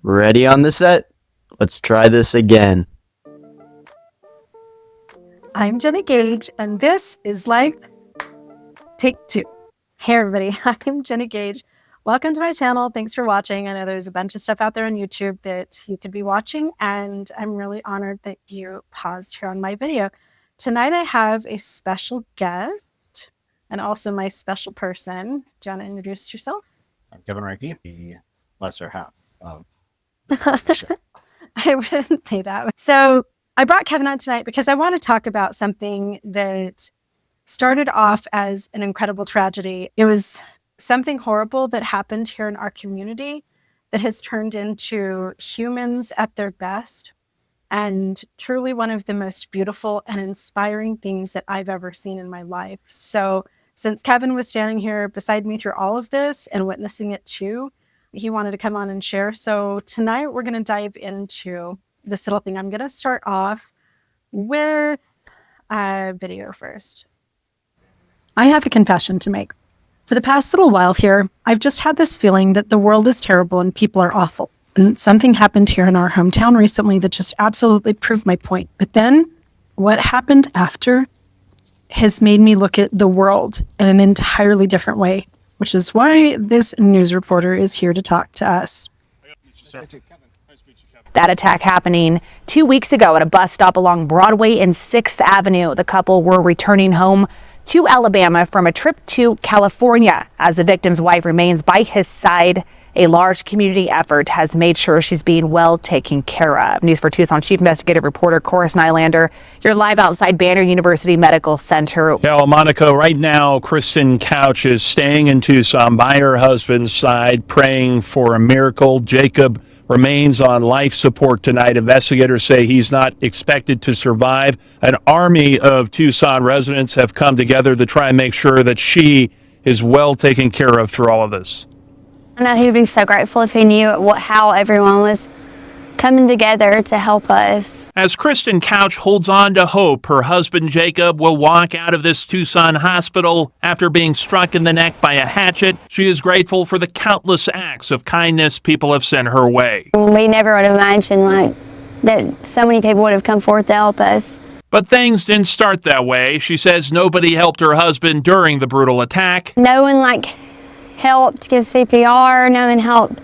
Ready on the set? Let's try this again. I'm Jennie Gage, and this is Life Take Two. Hey everybody, I'm Jennie Gage. Welcome to my channel. Thanks for watching. I know there's a bunch of stuff out there on YouTube that you could be watching, and I'm really honored that you paused here on my video. Tonight I have a special guest and also my special person. Do you want to introduce yourself? I'm Kevin Reiki, the lesser half of I wouldn't say that. So I brought Kevin on tonight because I want to talk about something that started off as an incredible tragedy. It was something horrible that happened here in our community that has turned into humans at their best, and truly one of the most beautiful and inspiring things that I've ever seen in my life. So since Kevin was standing here beside me through all of this and witnessing it too, he wanted to come on and share. So tonight we're going to dive into this little thing. I'm going to start off with a video first. I have a confession to make. For the past little while here, I've just had this feeling that the world is terrible and people are awful. And something happened here in our hometown recently that just absolutely proved my point. But then what happened after has made me look at the world in an entirely different way, which is why this news reporter is here to talk to us. That attack happening 2 weeks ago at a bus stop along Broadway and 6th Avenue. The couple were returning home to Alabama from a trip to California. As the victim's wife remains by his side, a large community effort has made sure she's being well taken care of. News for Tucson Chief Investigative Reporter Corus Nylander. You're live outside Banner University Medical Center. Yeah, Monica, right now, Kristen Couch is staying in Tucson by her husband's side, praying for a miracle. Jacob remains on life support tonight. Investigators say he's not expected to survive. An army of Tucson residents have come together to try and make sure that she is well taken care of through all of this. I know he'd be so grateful if he knew how everyone was coming together to help us. As Kristen Couch holds on to hope her husband Jacob will walk out of this Tucson hospital after being struck in the neck by a hatchet, she is grateful for the countless acts of kindness people have sent her way. We never would have imagined that so many people would have come forth to help us. But things didn't start that way. She says nobody helped her husband during the brutal attack. No one helped give CPR, no one helped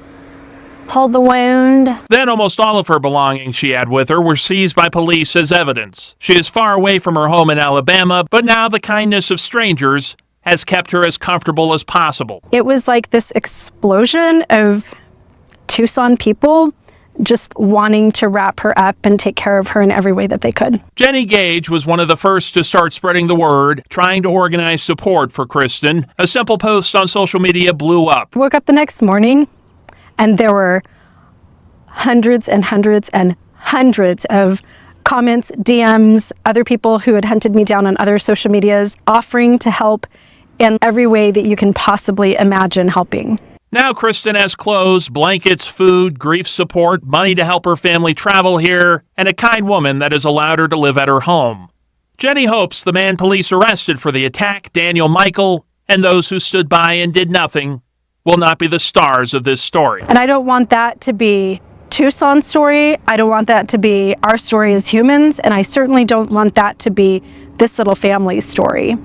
hold the wound. Then almost all of her belongings she had with her were seized by police as evidence. She is far away from her home in Alabama, but now the kindness of strangers has kept her as comfortable as possible. It was like this explosion of Tucson people just wanting to wrap her up and take care of her in every way that they could. Jennie Gage was one of the first to start spreading the word, trying to organize support for Kristen. A simple post on social media blew up. Woke up the next morning and there were hundreds and hundreds and hundreds of comments, DMs, other people who had hunted me down on other social medias, offering to help in every way that you can possibly imagine helping. Now Kristen has clothes, blankets, food, grief support, money to help her family travel here, and a kind woman that has allowed her to live at her home. Jennie hopes the man police arrested for the attack, Daniel Michael, and those who stood by and did nothing will not be the stars of this story. And I don't want that to be Tucson's story. I don't want that to be our story as humans, and I certainly don't want that to be this little family's story.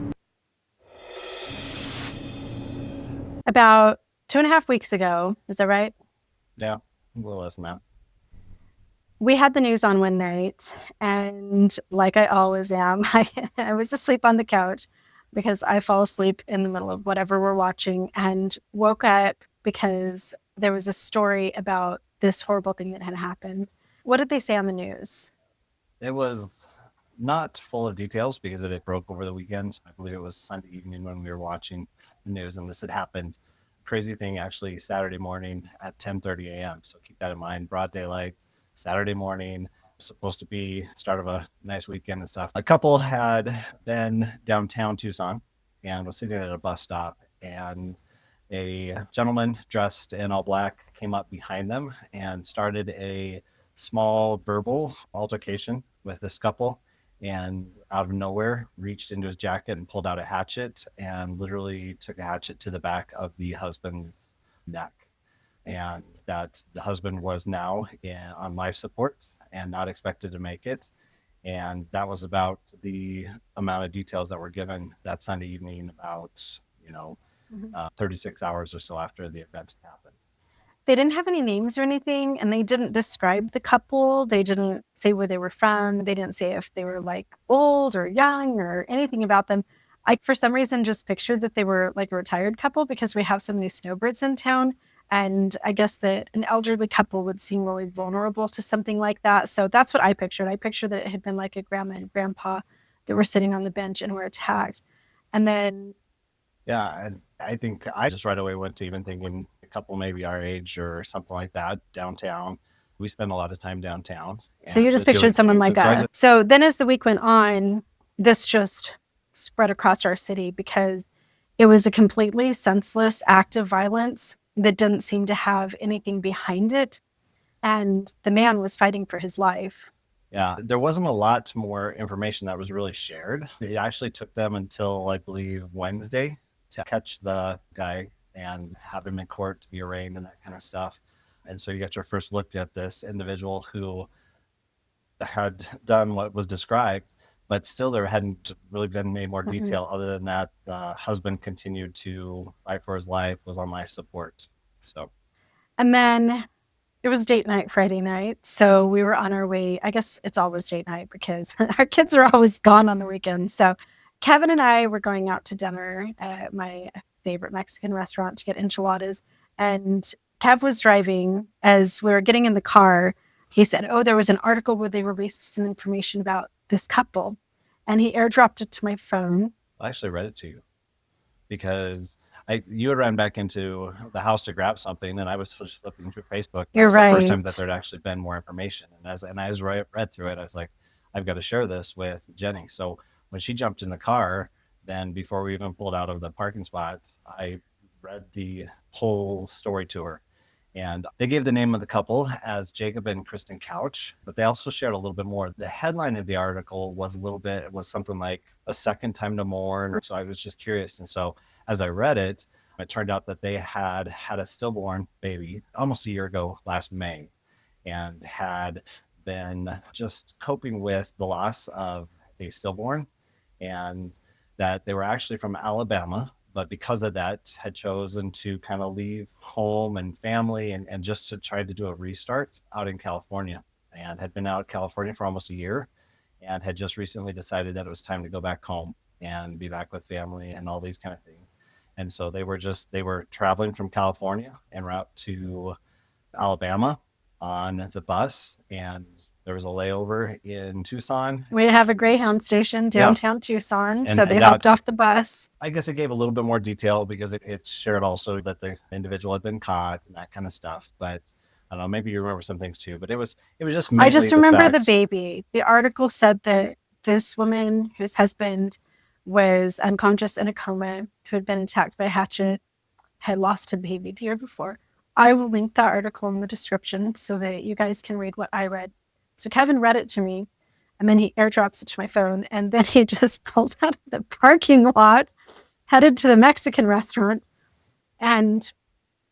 About 2.5 weeks ago, is that right? Yeah, a little less than that. We had the news on one night, and like I always am, I was asleep on the couch because I fall asleep in the middle of whatever we're watching, and woke up because there was a story about this horrible thing that had happened. What did they say on the news? It was not full of details because it broke over the weekend. I believe it was Sunday evening when we were watching the news, and this had happened. Crazy thing, actually, Saturday morning at 10:30 a.m. So keep that in mind. Broad daylight, Saturday morning, supposed to be start of a nice weekend and stuff. A couple had been downtown Tucson and was sitting at a bus stop, and a gentleman dressed in all black came up behind them and started a small verbal altercation with this couple, and out of nowhere reached into his jacket and pulled out a hatchet and literally took a hatchet to the back of the husband's neck. and that the husband was now on life support and not expected to make it. And that was about the amount of details that were given that Sunday evening, about 36 hours or so after the event happened. They didn't have any names or anything, and they didn't describe the couple. They didn't say where they were from. They didn't say if they were like old or young or anything about them. I, for some reason, just pictured that they were like a retired couple because we have so many snowbirds in town. And I guess that an elderly couple would seem really vulnerable to something like that. So that's what I pictured. I pictured that it had been like a grandma and grandpa that were sitting on the bench and were attacked. And then... Yeah, and I think I just right away went to even thinking a couple maybe our age or something like that, downtown. We spend a lot of time downtown. So you just pictured someone like us. So then as the week went on, this just spread across our city because it was a completely senseless act of violence that didn't seem to have anything behind it. And the man was fighting for his life. Yeah, there wasn't a lot more information that was really shared. It actually took them until, I believe, Wednesday to catch the guy and have him in court to be arraigned and that kind of stuff. And so you got your first look at this individual who had done what was described, but still there hadn't really been made more detail other than that the husband continued to fight for his life, was on life support. So, and then it was date night Friday night. So we were on our way. I guess it's always date night because our kids are always gone on the weekends. So Kevin and I were going out to dinner at my favorite Mexican restaurant to get enchiladas. And Kev was driving. As we were getting in the car, he said, oh, there was an article where they released some information about this couple. And he airdropped it to my phone. I actually read it to you because you had ran back into the house to grab something, and I was just flipping through Facebook. You're right. The first time that there'd actually been more information. And as I read through it, I was like, I've got to share this with Jennie. So when she jumped in the car, then before we even pulled out of the parking spot, I read the whole story to her. And they gave the name of the couple as Jacob and Kristen Couch, but they also shared a little bit more. The headline of the article was something like a second time to mourn. So I was just curious. And so as I read it, it turned out that they had a stillborn baby almost a year ago, last May, and had been just coping with the loss of a stillborn, and that they were actually from Alabama, but because of that had chosen to kind of leave home and family and just to try to do a restart out in California, and had been out in California for almost a year and had just recently decided that it was time to go back home and be back with family and all these kind of things. And so they were traveling from California en route to Alabama on the bus, and there was a layover in Tucson. We have a Greyhound station downtown Tucson, so they hopped off the bus. I guess it gave a little bit more detail because it shared also that the individual had been caught and that kind of stuff. But I don't know, maybe you remember some things too. But it was just. I just remember the baby. The article said that this woman whose husband was unconscious in a coma, who had been attacked by a hatchet, had lost a baby the year before. I will link that article in the description so that you guys can read what I read. So Kevin read it to me, and then he airdrops it to my phone, and then he just pulls out of the parking lot, headed to the Mexican restaurant. And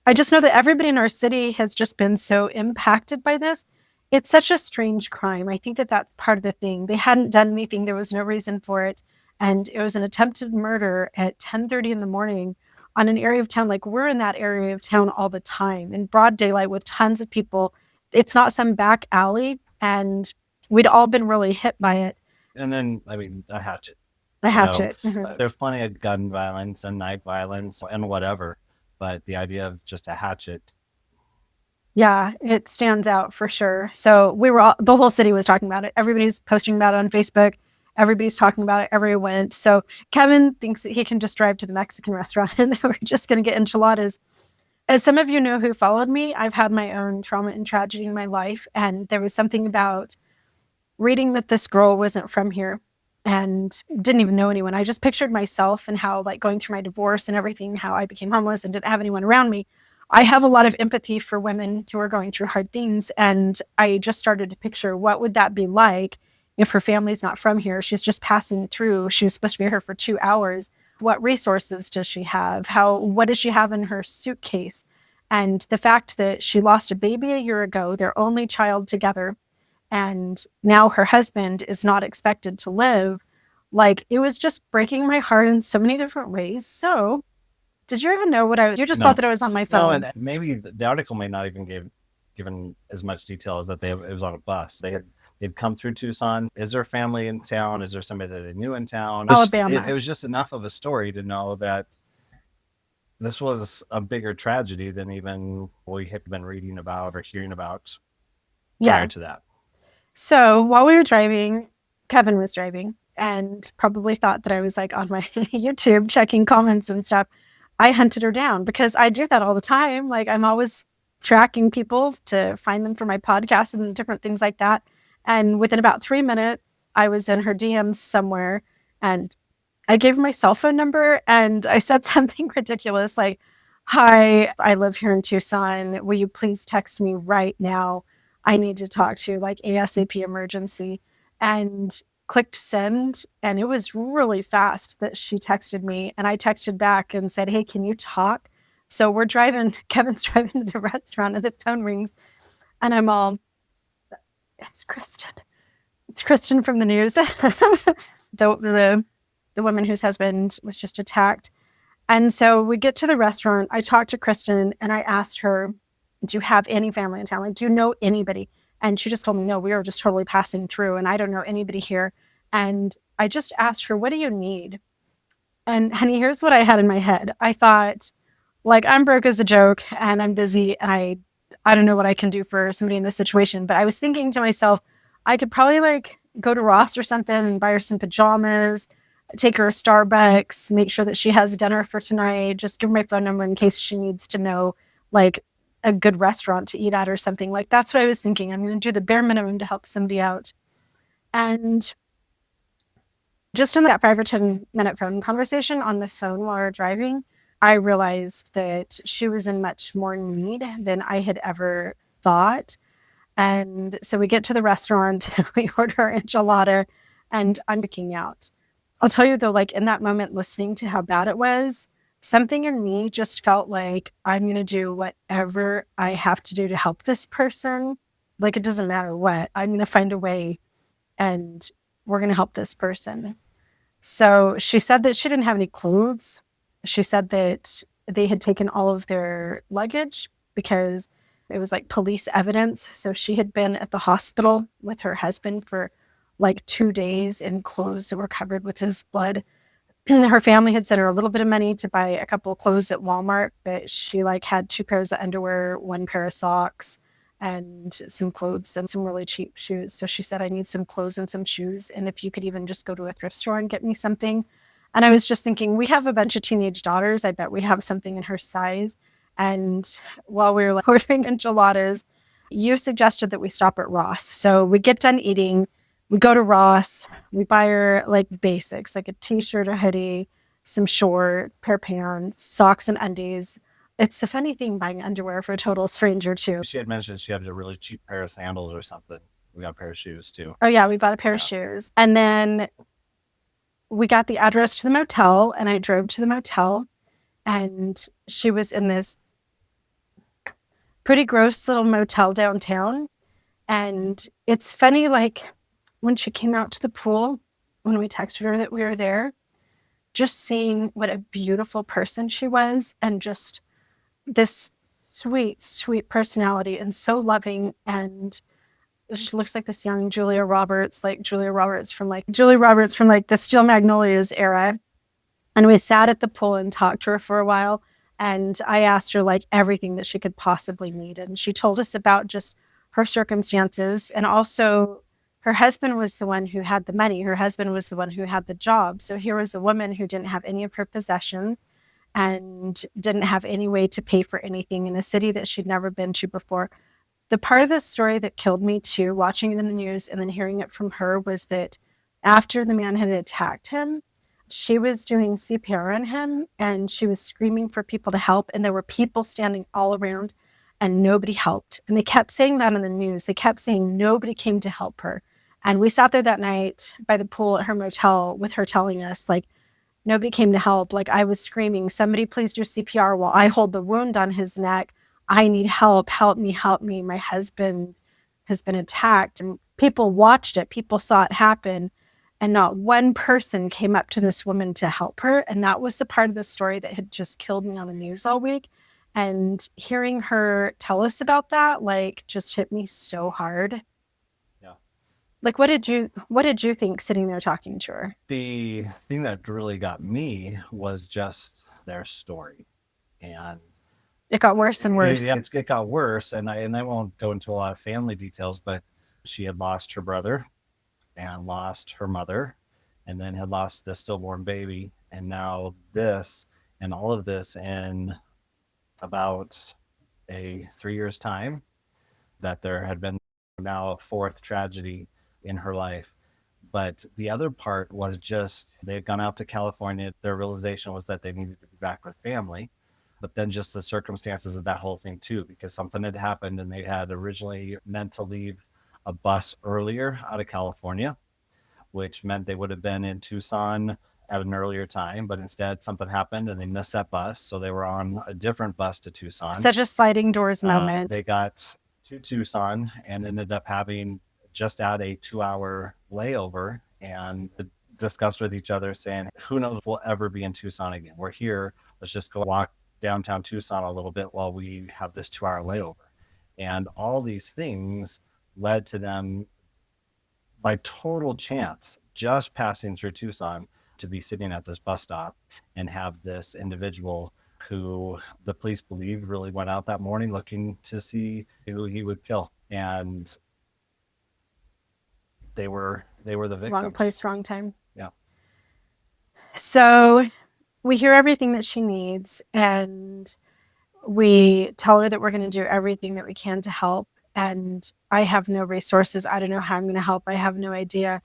I just know that everybody in our city has just been so impacted by this. It's such a strange crime. I think that that's part of the thing. They hadn't done anything. There was no reason for it. And it was an attempted murder at 10:30 in the morning on an area of town. Like, we're in that area of town all the time in broad daylight with tons of people. It's not some back alley. And we'd all been really hit by it. And then, I mean, a hatchet. There's plenty of gun violence and knife violence and whatever. But the idea of just a hatchet. Yeah, it stands out for sure. So the whole city was talking about it. Everybody's posting about it on Facebook. Everybody's talking about it everywhere we went. So Kevin thinks that he can just drive to the Mexican restaurant and we're just going to get enchiladas. As some of you know who followed me, I've had my own trauma and tragedy in my life. And there was something about reading that this girl wasn't from here and didn't even know anyone. I just pictured myself and how, like, going through my divorce and everything, how I became homeless and didn't have anyone around me. I have a lot of empathy for women who are going through hard things. And I just started to picture, what would that be like if her family's not from here? She's just passing through. She was supposed to be here for 2 hours. What resources does she have? What does she have in her suitcase? And the fact that she lost a baby a year ago, their only child together, and now her husband is not expected to live, like, it was just breaking my heart in so many different ways. So did you even know what you just No. thought that I was on my phone? No, and maybe the article may not even given as much detail as that it was on a bus. They'd come through Tucson. Is there family in town? Is there somebody that they knew in town? Alabama. It was just enough of a story to know that this was a bigger tragedy than even we had been reading about or hearing about prior to that. So while we were driving, Kevin was driving and probably thought that I was like on my YouTube checking comments and stuff. I hunted her down because I do that all the time. Like, I'm always tracking people to find them for my podcast and different things like that. And within about 3 minutes, I was in her DMs somewhere and I gave her my cell phone number and I said something ridiculous like, "Hi, I live here in Tucson. Will you please text me right now? I need to talk to you, like, ASAP emergency." And clicked send. And it was really fast that she texted me. And I texted back and said, "Hey, can you talk?" So we're driving, Kevin's driving to the restaurant and the phone rings. And I'm all, "It's Kristen. It's Kristen from the news." The woman whose husband was just attacked. And so we get to the restaurant. I talked to Kristen and I asked her, "Do you have any family in town? Like, do you know anybody?" And she just told me, "No, we were just totally passing through and I don't know anybody here." And I just asked her, "What do you need?" And honey, here's what I had in my head. I thought, like, I'm broke as a joke and I'm busy and I don't know what I can do for somebody in this situation. But I was thinking to myself, I could probably like go to Ross or something and buy her some pajamas, take her to Starbucks, make sure that she has dinner for tonight, just give her my phone number in case she needs to know like a good restaurant to eat at or something. Like, that's what I was thinking. I'm going to do the bare minimum to help somebody out. And just in that 5 or 10 minute phone conversation on the phone while we were driving, I realized that she was in much more need than I had ever thought. And so we get to the restaurant, we order our enchilada, and I'm freaking out. I'll tell you though, like, in that moment, listening to how bad it was, something in me just felt like I'm going to do whatever I have to do to help this person. Like, it doesn't matter what. I'm going to find a way and we're going to help this person. So she said that she didn't have any clothes. She said that they had taken all of their luggage because it was like police evidence. So she had been at the hospital with her husband for like 2 days in clothes that were covered with his blood. Her family had sent her a little bit of money to buy a couple of clothes at Walmart, but she like had 2 pairs of underwear, 1 pair of socks, and some clothes and some really cheap shoes. So she said, "I need some clothes and some shoes. And if you could even just go to a thrift store and get me something." And I was just thinking, we have a bunch of teenage daughters. I bet we have something in her size. And while we were like ordering enchiladas, you suggested that we stop at Ross. So we get done eating. We go to Ross, we buy her like basics, like a t-shirt, a hoodie, some shorts, pair of pants, socks and undies. It's, if anything, buying underwear for a total stranger too. She had mentioned she had a really cheap pair of sandals or something. We got a pair of shoes too. Oh yeah, we bought a pair of shoes. And then we got the address to the motel and I drove to the motel and she was in this pretty gross little motel downtown. And it's funny, like, when she came out to the pool, when we texted her that we were there, just seeing what a beautiful person she was and just this sweet, sweet personality and so loving. And she looks like this young Julia Roberts from the Steel Magnolias era. And we sat at the pool and talked to her for a while. And I asked her like everything that she could possibly need. And she told us about just her circumstances. And also, her husband was the one who had the money. Her husband was the one who had the job. So here was a woman who didn't have any of her possessions and didn't have any way to pay for anything in a city that she'd never been to before. The part of the story that killed me too, watching it in the news and then hearing it from her, was that after the man had attacked him, she was doing CPR on him and she was screaming for people to help. And there were people standing all around and nobody helped. And they kept saying that in the news. They kept saying nobody came to help her. And we sat there that night by the pool at her motel with her telling us, like, nobody came to help. Like, I was screaming, "Somebody please do CPR while I hold the wound on his neck. I need help. Help me, help me. My husband has been attacked. And people watched it. People saw it happen. And not one person came up to this woman to help her. And that was the part of the story that had just killed me on the news all week. And hearing her tell us about that, like, just hit me so hard. Yeah. Like, what did you think sitting there talking to her? The thing that really got me was just their story. And it got worse and worse. It got worse. And I won't go into a lot of family details, but she had lost her brother and lost her mother, and then had lost the stillborn baby. And now this, and all of this in about 3 years time, that there had been now a fourth tragedy in her life. But the other part was just, they had gone out to California. Their realization was that they needed to be back with family, but then just the circumstances of that whole thing too, because something had happened and they had originally meant to leave a bus earlier out of California, which meant they would have been in Tucson at an earlier time, but instead something happened and they missed that bus. So they were on a different bus to Tucson. Such a sliding doors moment. They got to Tucson and ended up having just at a 2-hour layover, and discussed with each other saying, who knows if we'll ever be in Tucson again. We're here. Let's just go walk downtown Tucson a little bit while we have this 2-hour layover. And all these things led to them, by total chance, just passing through Tucson, to be sitting at this bus stop and have this individual who the police believe really went out that morning looking to see who he would kill. And they were the victims. Wrong place, wrong time. Yeah. So we hear everything that she needs, and we tell her that we're going to do everything that we can to help. And I have no resources. I don't know how I'm going to help. I have no idea.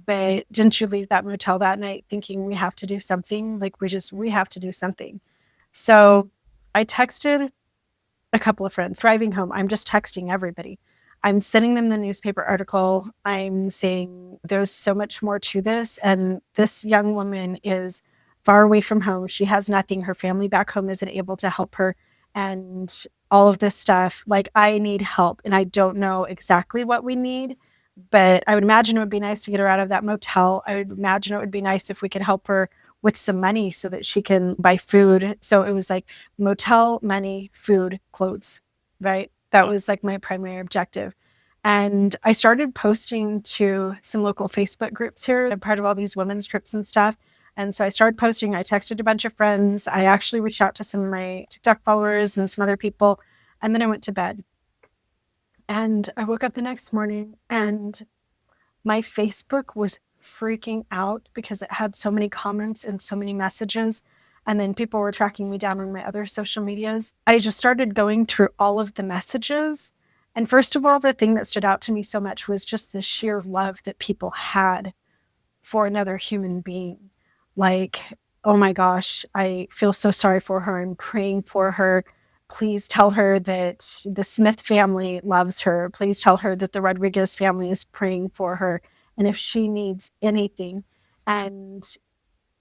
But didn't you leave that motel that night thinking we have to do something? Like, we have to do something. So I texted a couple of friends driving home. I'm just texting everybody. I'm sending them the newspaper article. I'm saying there's so much more to this. And this young woman is far away from home. She has nothing. Her family back home isn't able to help her. And all of this stuff, like, I need help. And I don't know exactly what we need, but I would imagine it would be nice to get her out of that motel. I would imagine it would be nice if we could help her with some money so that she can buy food. So it was like motel, money, food, clothes, right? That was like my primary objective. And I started posting to some local Facebook groups here. I'm part of all these women's groups and stuff. And so I started posting. I texted a bunch of friends. I actually reached out to some of my TikTok followers and some other people. And then I went to bed. And I woke up the next morning and my Facebook was freaking out because it had so many comments and so many messages. And then people were tracking me down on my other social medias. I just started going through all of the messages. And first of all, the thing that stood out to me so much was just the sheer love that people had for another human being. Like, oh my gosh, I feel so sorry for her. I'm praying for her. Please tell her that the Smith family loves her. Please tell her that the Rodriguez family is praying for her. And if she needs anything. And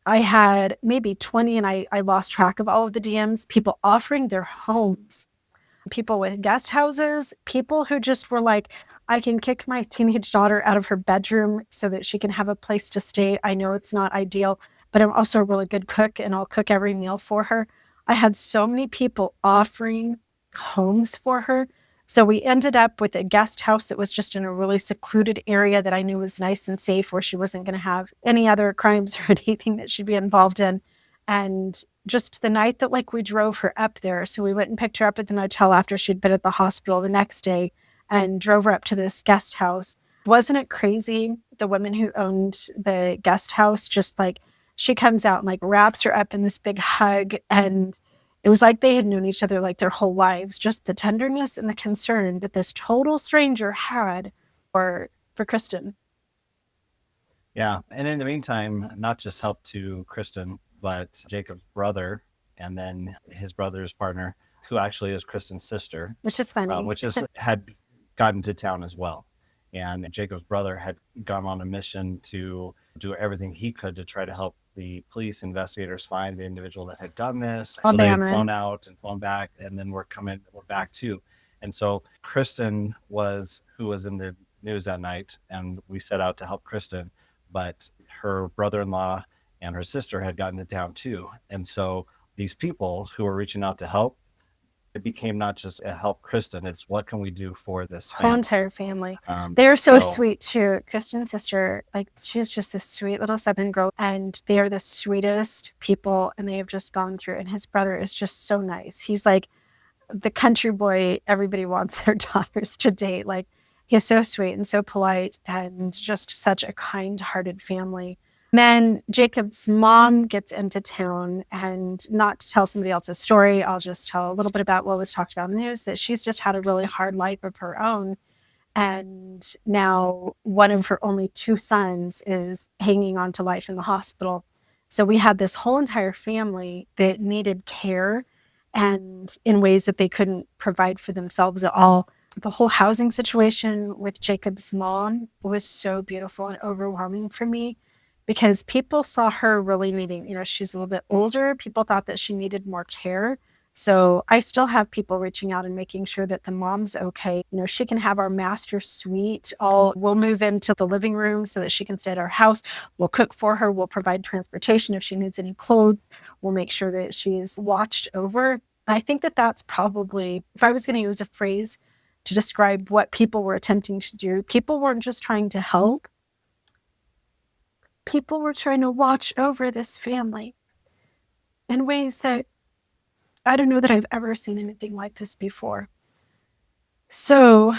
I had maybe 20, and I lost track of all of the DMs, people offering their homes, people with guest houses, people who just were like, I can kick my teenage daughter out of her bedroom so that she can have a place to stay. I know it's not ideal, but I'm also a really good cook and I'll cook every meal for her. I had so many people offering homes for her. So we ended up with a guest house that was just in a really secluded area that I knew was nice and safe, where she wasn't going to have any other crimes or anything that she'd be involved in. And just the night that we drove her up there, so we went and picked her up at the motel after she'd been at the hospital the next day and drove her up to this guest house. Wasn't it crazy? The woman who owned the guest house, just she comes out and wraps her up in this big hug, and it was like they had known each other their whole lives. Just the tenderness and the concern that this total stranger had for Kristen. Yeah, and in the meantime, not just help to Kristen, but Jacob's brother, and then his brother's partner, who actually is Kristen's sister, which is funny, had gotten to town as well. And Jacob's brother had gone on a mission to do everything he could to try to help the police investigators find the individual that had done this. Oh, So they had damn it. flown out and flown back, and then we're back too. And so Kristen who was in the news that night, and we set out to help Kristen, but her brother-in-law and her sister had gotten it down too. And so these people who were reaching out to help, it became not just a help Kristen, it's what can we do for this Whole family? entire family. They are so so- sweet too. Kristen's sister, like, she's just this sweet little Southern girl, and they are the sweetest people, and they have just gone through. And his brother is just so nice. He's like the country boy everybody wants their daughters to date. Like, he is so sweet and so polite, and just such a kind-hearted family. Then Jacob's mom gets into town, and not to tell somebody else's story, I'll just tell a little bit about what was talked about in the news, that she's just had a really hard life of her own. And now one of her only 2 sons is hanging on to life in the hospital. So we had this whole entire family that needed care, and in ways that they couldn't provide for themselves at all. The whole housing situation with Jacob's mom was so beautiful and overwhelming for me, because people saw her really needing, she's a little bit older. People thought that she needed more care. So I still have people reaching out and making sure that the mom's okay. She can have our master suite. We'll move into the living room so that she can stay at our house. We'll cook for her. We'll provide transportation if she needs any clothes. We'll make sure that she's watched over. I think that that's probably, if I was going to use a phrase to describe what people were attempting to do, people weren't just trying to help. People were trying to watch over this family in ways that I don't know that I've ever seen anything like this before. So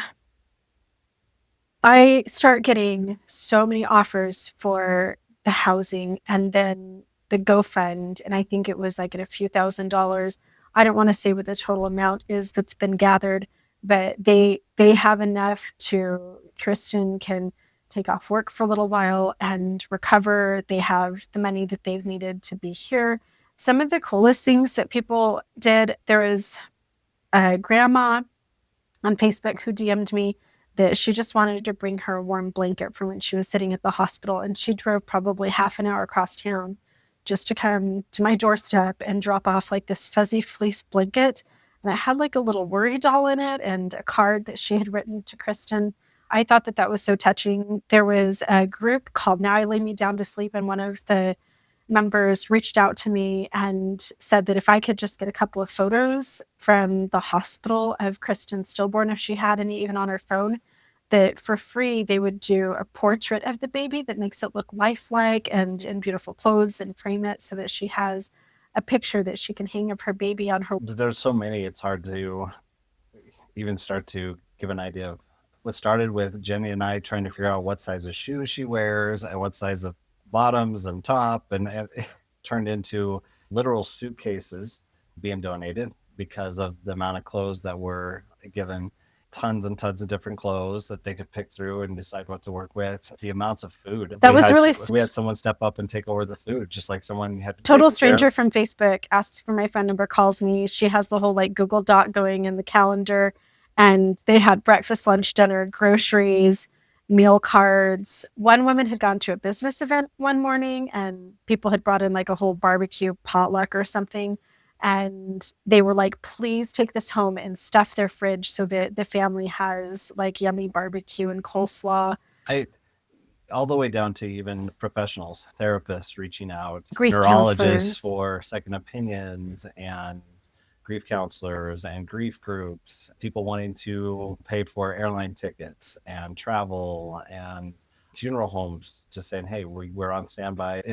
I start getting so many offers for the housing, and then the GoFund, and I think it was like at a few $1,000s. I don't want to say what the total amount is that's been gathered, but they have enough to, Kristen can take off work for a little while and recover. They have the money that they've needed to be here. Some of the coolest things that people did, there was a grandma on Facebook who DM'd me that she just wanted to bring her a warm blanket for when she was sitting at the hospital, and she drove probably half an hour across town just to come to my doorstep and drop off like this fuzzy fleece blanket. And it had like a little worry doll in it and a card that she had written to Kristen. I thought that that was so touching. There was a group called Now I Lay Me Down to Sleep, and one of the members reached out to me and said that if I could just get a couple of photos from the hospital of Kristen stillborn, if she had any even on her phone, that for free they would do a portrait of the baby that makes it look lifelike and in beautiful clothes, and frame it so that she has a picture that she can hang of her baby on her. There's so many, it's hard to even start to give an idea of what started with Jennie and I trying to figure out what size of shoes she wears and what size of bottoms and top, and it turned into literal suitcases being donated because of the amount of clothes that were given. Tons and tons of different clothes that they could pick through and decide what to work with. The amounts of food. That was really... We had someone step up and take over the food, just like someone had to total stranger from Facebook asks for my phone number, calls me. She has the whole like Google Doc going in the calendar, and they had breakfast, lunch, dinner, groceries, meal cards. One woman had gone to a business event one morning, and people had brought in like a whole barbecue potluck or something. And they were like, please take this home and stuff their fridge so that the family has like yummy barbecue and coleslaw. All the way down to even professionals, therapists reaching out, Grief neurologists counselors for second opinions, and grief counselors and grief groups, people wanting to pay for airline tickets and travel, and funeral homes just saying, hey, we're on standby.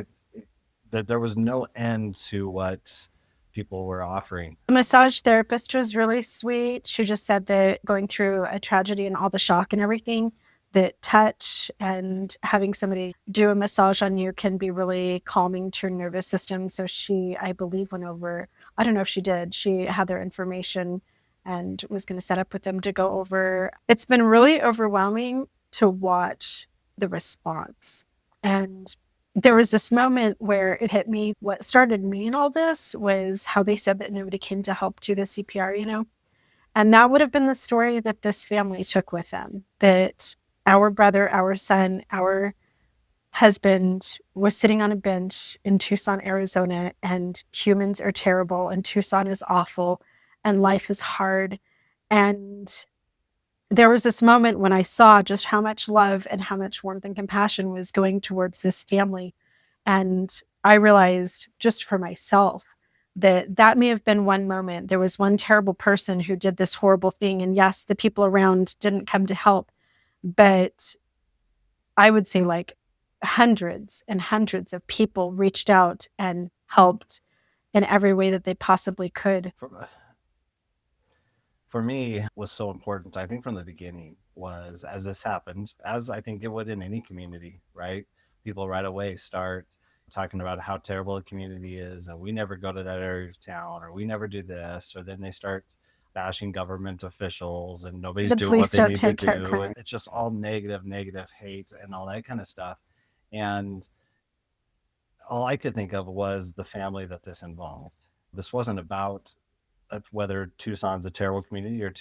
That there was no end to what people were offering. The massage therapist was really sweet. She just said that going through a tragedy and all the shock and everything, that touch and having somebody do a massage on you can be really calming to your nervous system. So she, I believe, went over, I don't know if she did, she had their information and was going to set up with them to go over. It's been really overwhelming to watch the response. And there was this moment where it hit me. What started me in all this was how they said that nobody came to help do the CPR, And that would have been the story that this family took with them, that our brother, our son, our husband was sitting on a bench in Tucson, Arizona, and humans are terrible, and Tucson is awful, and life is hard. And there was this moment when I saw just how much love and how much warmth and compassion was going towards this family. And I realized just for myself that that may have been one moment. There was one terrible person who did this horrible thing. And yes, the people around didn't come to help, but I would say like hundreds and hundreds of people reached out and helped in every way that they possibly could. For me, was so important, I think from the beginning, was as this happens, as I think it would in any community, right? People right away start talking about how terrible the community is, and we never go to that area of town, or we never do this, or then they start bashing government officials and nobody's The doing what police they don't need to take care of do. crime. And it's just all negative hate and all that kind of stuff. And all I could think of was the family that this involved. This wasn't about whether Tucson's a terrible community or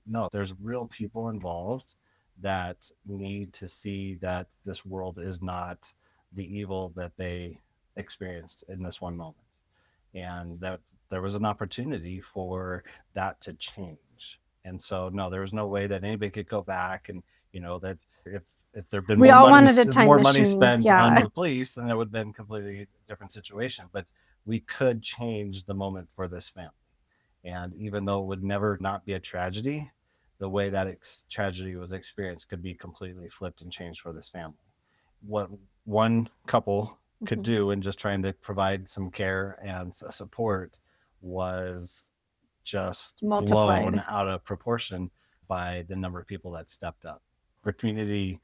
no, there's real people involved that need to see that this world is not the evil that they experienced in this one moment. And that there was an opportunity for that to change. And so, no, there was no way that anybody could go back and, that if there'd been We more all money, wanted a time more money machine, spent yeah. on the police, then that would have been a completely different situation. But we could change the moment for this family. And even though it would never not be a tragedy, the way that tragedy was experienced could be completely flipped and changed for this family. What one couple could do in just trying to provide some care and support was just Multiplied. blown out of proportion by the number of people that stepped up. The community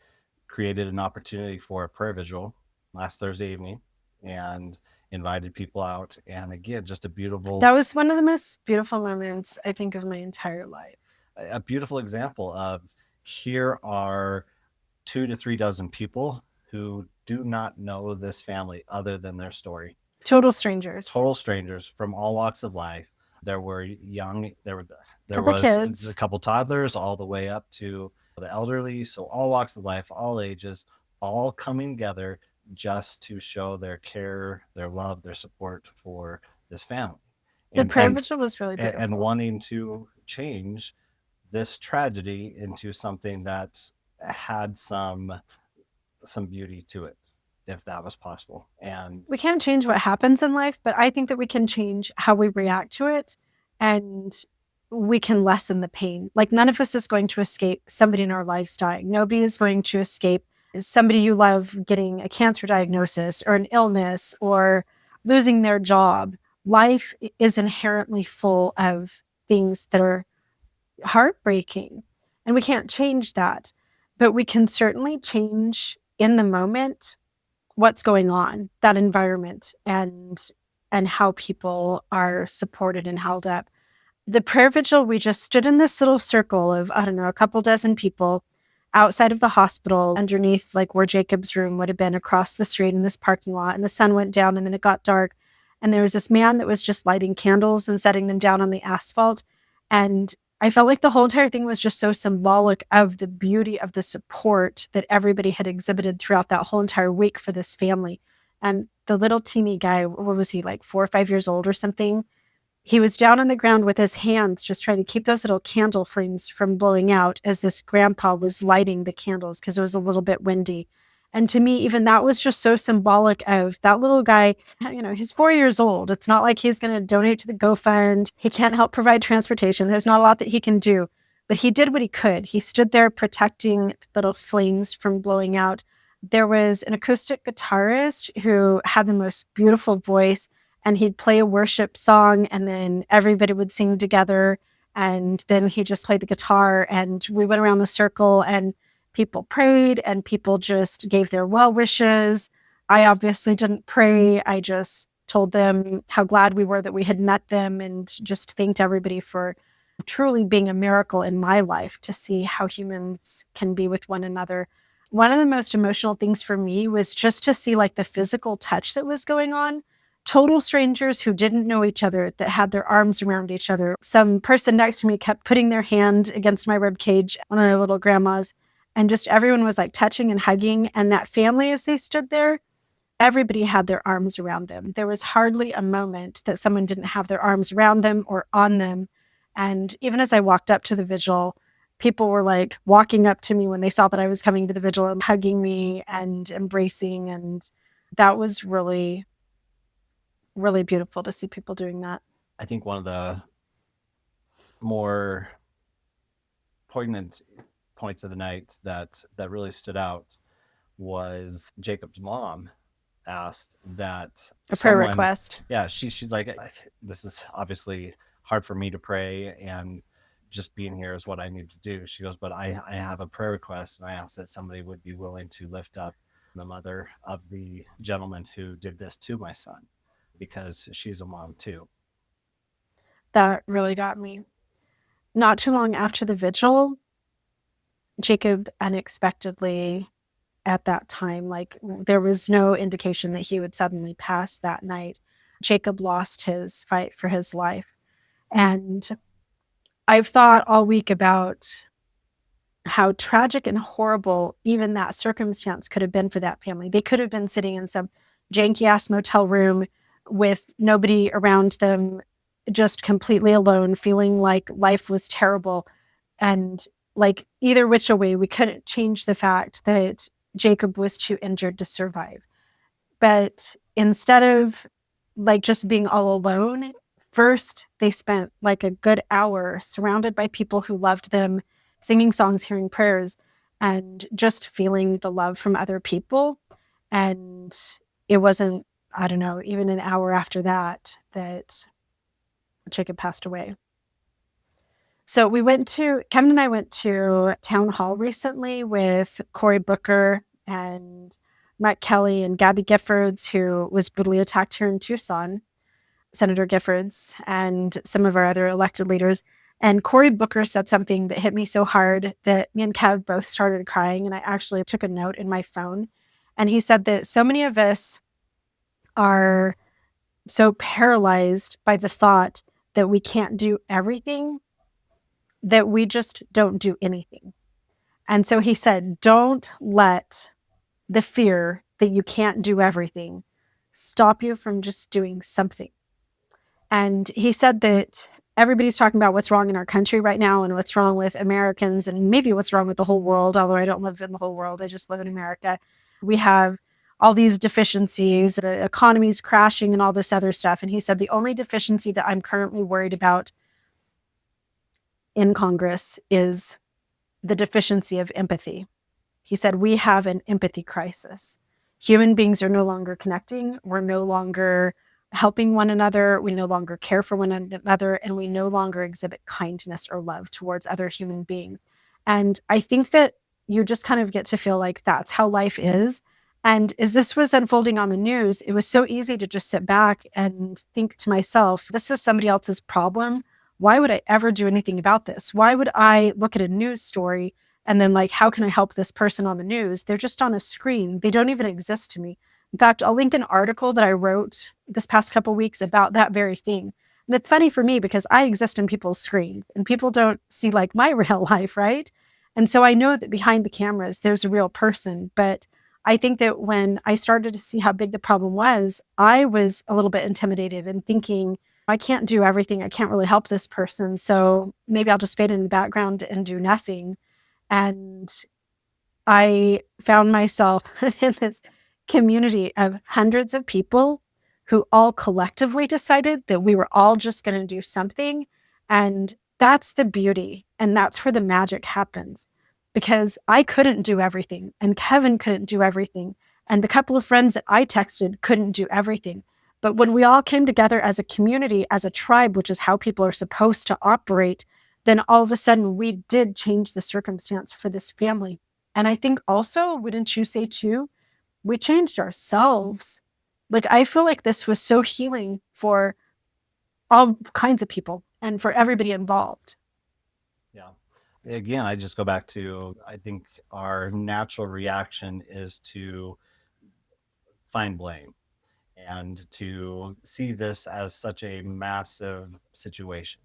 created an opportunity for a prayer vigil last Thursday evening and invited people out. And again, just a beautiful... That was one of the most beautiful moments, I think, of my entire life. A beautiful example of here are 2 to 3 dozen people who do not know this family other than their story. Total strangers From all walks of life. There were young, there Couple was kids. a couple toddlers all the way up to the elderly. So all walks of life, all ages, all coming together just to show their care, their love, their support for this family. The prayer vigil was really beautiful. And wanting to change this tragedy into something that had some beauty to it, if that was possible. And we can't change what happens in life, but I think that we can change how we react to it, and we can lessen the pain. Like, none of us is going to escape somebody in our lives dying. Nobody is going to escape somebody you love getting a cancer diagnosis or an illness or losing their job. Life is inherently full of things that are heartbreaking, and we can't change that, but we can certainly change in the moment what's going on, that environment, and how people are supported and held up. The prayer vigil, we just stood in this little circle of, I don't know, a couple dozen people outside of the hospital, underneath like where Jacob's room would have been, across the street in this parking lot. And the sun went down and then it got dark. And there was this man that was just lighting candles and setting them down on the asphalt. And I felt like the whole entire thing was just so symbolic of the beauty of the support that everybody had exhibited throughout that whole entire week for this family. And the little teeny guy, what was he, like 4 or 5 years old or something? He was down on the ground with his hands just trying to keep those little candle flames from blowing out as this grandpa was lighting the candles because it was a little bit windy. And to me, even that was just so symbolic of that little guy. He's 4 years old. It's not like he's going to donate to the GoFund. He can't help provide transportation. There's not a lot that he can do, but he did what he could. He stood there protecting little flames from blowing out. There was an acoustic guitarist who had the most beautiful voice, and he'd play a worship song, and then everybody would sing together, and then he just played the guitar, and we went around the circle, and people prayed, and people just gave their well wishes. I obviously didn't pray. I just told them how glad we were that we had met them, and just thanked everybody for truly being a miracle in my life to see how humans can be with one another. One of the most emotional things for me was just to see like the physical touch that was going on. Total strangers who didn't know each other that had their arms around each other. Some person next to me kept putting their hand against my rib cage, one of the little grandmas, And just everyone was like touching and hugging. And that family, as they stood there, everybody had their arms around them. There was hardly a moment that someone didn't have their arms around them or on them. And even as I walked up to the vigil, people were like walking up to me when they saw that I was coming to the vigil and hugging me and embracing. And that was really, really beautiful to see people doing that. I think one of the more poignant points of the night that really stood out was Jacob's mom asked that A prayer request. Yeah, she's like, this is obviously hard for me to pray, and just being here is what I need to do. She goes, but I have a prayer request, and I ask that somebody would be willing to lift up the mother of the gentleman who did this to my son, because she's a mom too. That really got me. Not too long after the vigil, Jacob unexpectedly, at that time, like there was no indication that he would suddenly pass that night. Jacob lost his fight for his life. And I've thought all week about how tragic and horrible even that circumstance could have been for that family. They could have been sitting in some janky ass motel room with nobody around them, just completely alone, feeling like life was terrible. And like either which way, we couldn't change the fact that Jacob was too injured to survive. But instead of like just being all alone, first they spent like a good hour surrounded by people who loved them, singing songs, hearing prayers, and just feeling the love from other people. And it wasn't, I don't know, even an hour after that Jacob passed away. So Kevin and I went to town hall recently with Cory Booker and Mark Kelly and Gabby Giffords, who was brutally attacked here in Tucson, Senator Giffords, and some of our other elected leaders. And Cory Booker said something that hit me so hard that me and Kev both started crying. And I actually took a note in my phone. And he said that so many of us are so paralyzed by the thought that we can't do everything that we just don't do anything. And so he said, don't let the fear that you can't do everything stop you from just doing something. And he said that everybody's talking about what's wrong in our country right now and what's wrong with Americans and maybe what's wrong with the whole world, although I don't live in the whole world. I just live in America. We have all these deficiencies, the economy's crashing and all this other stuff. And he said, the only deficiency that I'm currently worried about in Congress is the deficiency of empathy. He said, we have an empathy crisis. Human beings are no longer connecting. We're no longer helping one another. We no longer care for one another, and we no longer exhibit kindness or love towards other human beings. And I think that you just kind of get to feel like that's how life is. And as this was unfolding on the news, it was so easy to just sit back and think to myself, this is somebody else's problem. Why would I ever do anything about this? Why would I look at a news story and then like, how can I help this person on the news? They're just on a screen. They don't even exist to me. In fact, I'll link an article that I wrote this past couple of weeks about that very thing. And it's funny for me because I exist in people's screens and people don't see like my real life, right? And so I know that behind the cameras, there's a real person. But I think that when I started to see how big the problem was, I was a little bit intimidated and thinking, I can't do everything. I can't really help this person. So maybe I'll just fade in the background and do nothing. And I found myself in this community of hundreds of people who all collectively decided that we were all just going to do something. And that's the beauty. And that's where the magic happens. Because I couldn't do everything. And Kevin couldn't do everything. And the couple of friends that I texted couldn't do everything. But when we all came together as a community, as a tribe, which is how people are supposed to operate, then all of a sudden we did change the circumstance for this family. And I think also, wouldn't you say too, we changed ourselves. Like, I feel like this was so healing for all kinds of people and for everybody involved. Yeah. Again, I just go back to, I think our natural reaction is to find blame and to see this as such a massive situation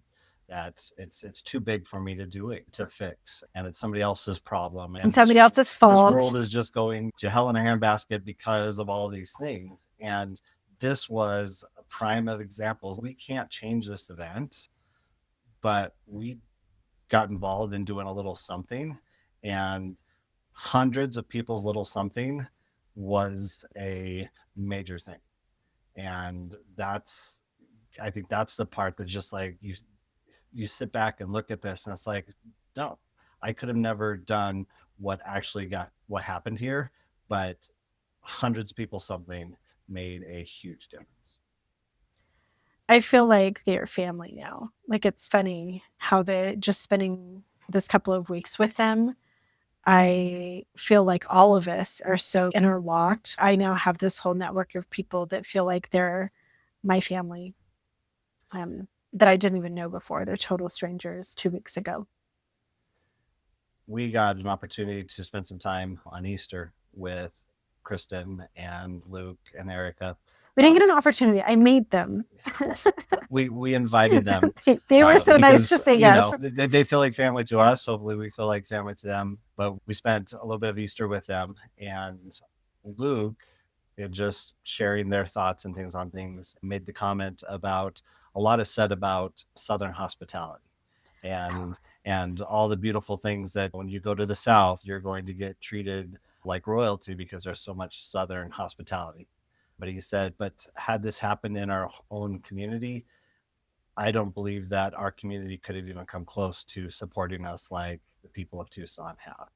that it's too big for me to to fix, and it's somebody else's problem, And somebody else's this fault. world is just going to hell in a handbasket because of all these things. And this was a prime of examples. We can't change this event, but we got involved in doing a little something, and hundreds of people's little something was a major thing. And I think that's the part that's just like you sit back and look at this and it's like, no, I could have never done what happened here, but hundreds of people something made a huge difference. I feel like they're family now. Like, it's funny how they're just spending this couple of weeks with them. I feel like all of us are so interlocked. I now have this whole network of people that feel like they're my family, that I didn't even know before. They're total strangers 2 weeks ago. We got an opportunity to spend some time on Easter with Kristen and Luke and Erica. We didn't get an opportunity. I made them. we invited them. They were so nice to say yes. They feel like family to us. Hopefully we feel like family to them. But we spent a little bit of Easter with them, and Luke, just sharing their thoughts and things on things, made the comment about a lot is said about Southern hospitality and all the beautiful things that when you go to the South, you're going to get treated like royalty because there's so much Southern hospitality. But he said, but had this happened in our own community, I don't believe that our community could have even come close to supporting us like the people of Tucson have.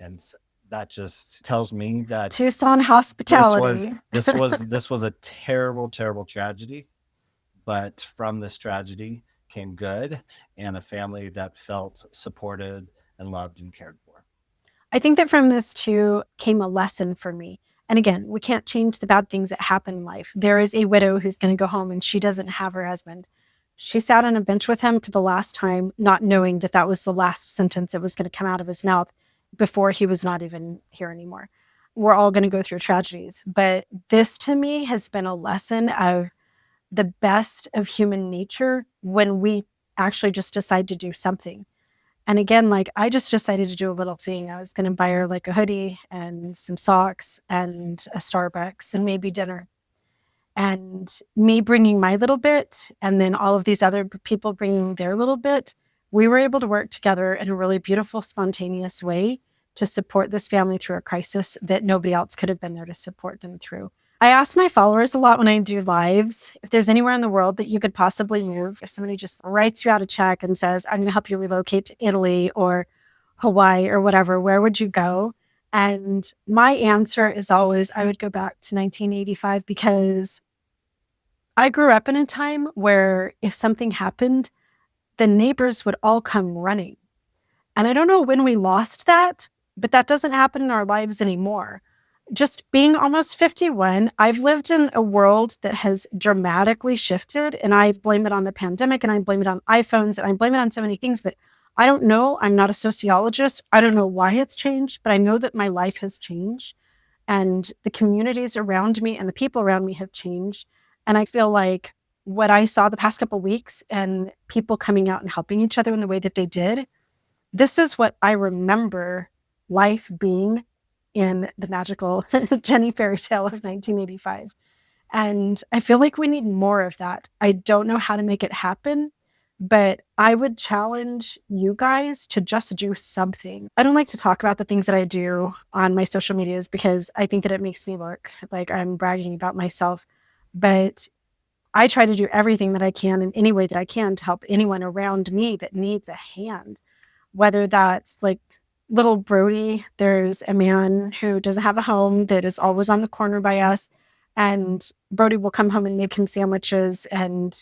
And that just tells me that Tucson hospitality. This was a terrible, terrible tragedy. But from this tragedy came good and a family that felt supported and loved and cared for. I think that from this too came a lesson for me. And again, we can't change the bad things that happen in life. There is a widow who's going to go home and she doesn't have her husband. She sat on a bench with him for the last time, not knowing that that was the last sentence that was going to come out of his mouth before he was not even here anymore. We're all going to go through tragedies. But this to me has been a lesson of the best of human nature when we actually just decide to do something. And again, like, I just decided to do a little thing. I was going to buy her like a hoodie and some socks and a Starbucks and maybe dinner. And me bringing my little bit and then all of these other people bringing their little bit, we were able to work together in a really beautiful, spontaneous way to support this family through a crisis that nobody else could have been there to support them through. I ask my followers a lot when I do lives, if there's anywhere in the world that you could possibly move, if somebody just writes you out a check and says, I'm going to help you relocate to Italy or Hawaii or whatever, where would you go? And my answer is always, I would go back to 1985 because I grew up in a time where if something happened, the neighbors would all come running. And I don't know when we lost that, but that doesn't happen in our lives anymore. Just being almost 51, I've lived in a world that has dramatically shifted, and I blame it on the pandemic, and I blame it on iPhones, and I blame it on so many things, but I don't know. I'm not a sociologist. I don't know why it's changed, but I know that my life has changed, and the communities around me and the people around me have changed. And I feel like what I saw the past couple of weeks and people coming out and helping each other in the way that they did, this is what I remember life being in the magical Jennie fairy tale of 1985. And I feel like we need more of that. I don't know how to make it happen, but I would challenge you guys to just do something. I don't like to talk about the things that I do on my social medias because I think that it makes me look like I'm bragging about myself. But I try to do everything that I can in any way that I can to help anyone around me that needs a hand, whether that's like little Brody. There's a man who doesn't have a home that is always on the corner by us. And Brody will come home and make him sandwiches and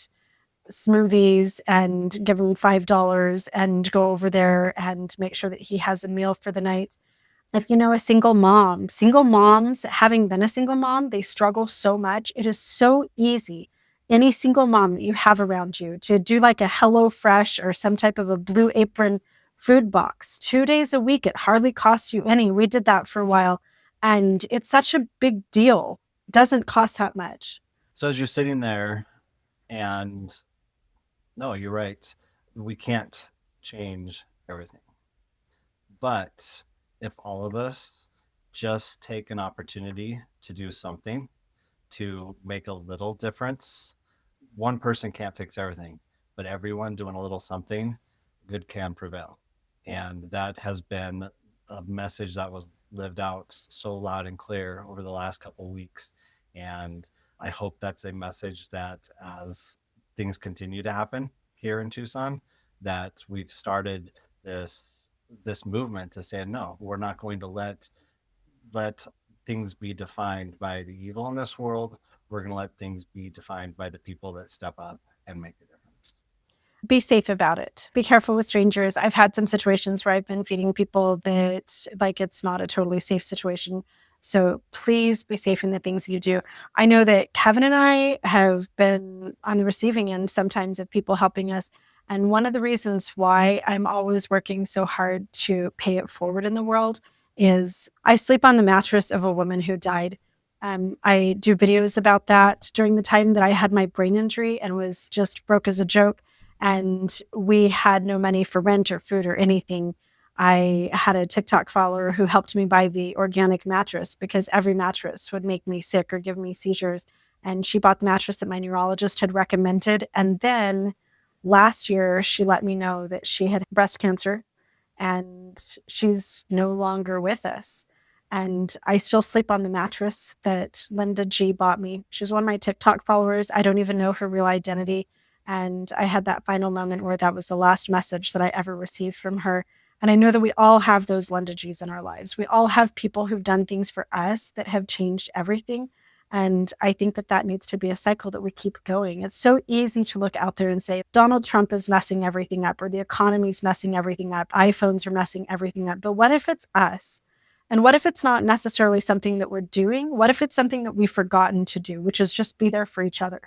smoothies and give him $5 and go over there and make sure that he has a meal for the night. If you know a single moms, having been a single mom, they struggle so much. It is so easy. Any single mom that you have around you to do like a HelloFresh or some type of a Blue Apron food box 2 days a week. It hardly costs you any. We did that for a while and it's such a big deal. It doesn't cost that much. So as you're sitting there and no, you're right. we can't change everything. But if all of us just take an opportunity to do something to make a little difference, one person can't fix everything, but everyone doing a little something, good can prevail. And that has been a message that was lived out so loud and clear over the last couple of weeks. And I hope that's a message that as things continue to happen here in Tucson, that we've started this movement to say, no, we're not going to let things be defined by the evil in this world. We're going to let things be defined by the people that step up and make a difference. Be safe about it. Be careful with strangers. I've had some situations where I've been feeding people that like it's not a totally safe situation. So please be safe in the things you do. I know that Kevin and I have been on the receiving end sometimes of people helping us. And one of the reasons why I'm always working so hard to pay it forward in the world is I sleep on the mattress of a woman who died. I do videos about that during the time that I had my brain injury and was just broke as a joke. And we had no money for rent or food or anything. I had a TikTok follower who helped me buy the organic mattress because every mattress would make me sick or give me seizures. And she bought the mattress that my neurologist had recommended. And then last year, she let me know that she had breast cancer and she's no longer with us. And I still sleep on the mattress that Linda G bought me. She's one of my TikTok followers. I don't even know her real identity. And I had that final moment where that was the last message that I ever received from her. And I know that we all have those Linda G's in our lives. We all have people who've done things for us that have changed everything. And I think that that needs to be a cycle that we keep going. It's so easy to look out there and say, Donald Trump is messing everything up, or the economy's messing everything up, iPhones are messing everything up. But what if it's us? And what if it's not necessarily something that we're doing? What if it's something that we've forgotten to do, which is just be there for each other?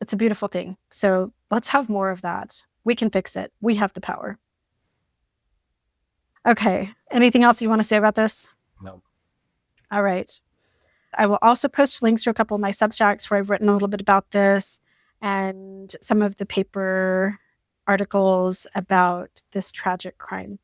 It's a beautiful thing. So let's have more of that. We can fix it. We have the power. Okay. Anything else you want to say about this? No. All right. I will also post links to a couple of my Substacks where I've written a little bit about this and some of the paper articles about this tragic crime.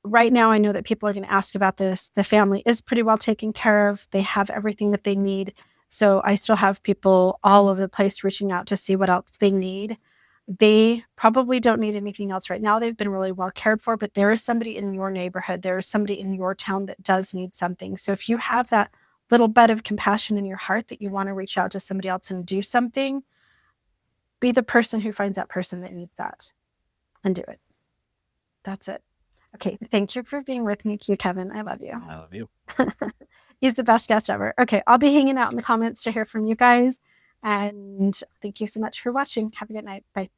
Right now, I know that people are going to ask about this. The family is pretty well taken care of. They have everything that they need. So I still have people all over the place reaching out to see what else they need. They probably don't need anything else right now. They've been really well cared for, but there is somebody in your neighborhood, there is somebody in your town that does need something. So if you have that little bit of compassion in your heart that you want to reach out to somebody else and do something, be the person who finds that person that needs that and do it. That's it. Okay. Thank you for being with me, Q Kevin. I love you. I love you. He's the best guest ever. Okay. I'll be hanging out in the comments to hear from you guys. And thank you so much for watching. Have a good night. Bye.